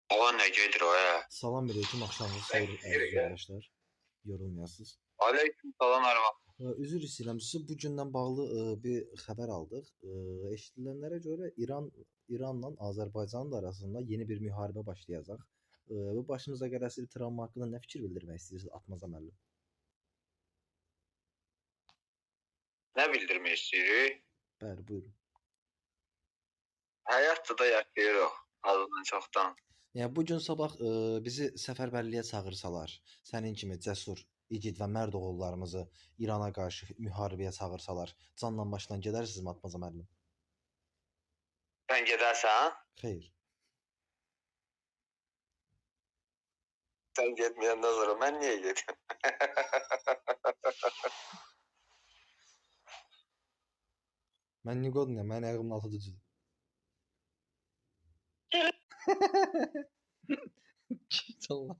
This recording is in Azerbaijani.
O ne gedir o ya? Salam aleyküm, axşamınız xeyir əziz yoldaşlar. Yorulmayasınız. Aleyküm salam Arman. Üzr istəyirəm, sizə bu gündən bağlı bir xəbər aldıq. Eşidilənlərə görə İranla Azərbaycanın da arasında yeni bir müharibə başlayacaq. Bu başımıza gələcək bir travma haqqında nə fikir bildirmək istəyirsiniz Atmaza müəllim? Ne bildirmək istəyirik? Bəli, buyurun. Həyatda da yaşayırıq azdan çoxdan. Yəni bu gün sabah bizi səfərbərliyə çağırsalar, sənin kimi cəsur, igid və mərd oğullarımızı İrana qarşı müharibəyə çağırsalar, canla başla gedərsinizmi Atmaza müəllim? Sən gedərsən? Xeyr. Sən getməyəndən sonra mən niyə gedim? Mən Nigodniyam, mənim ayağımın altı düzdür. Allah.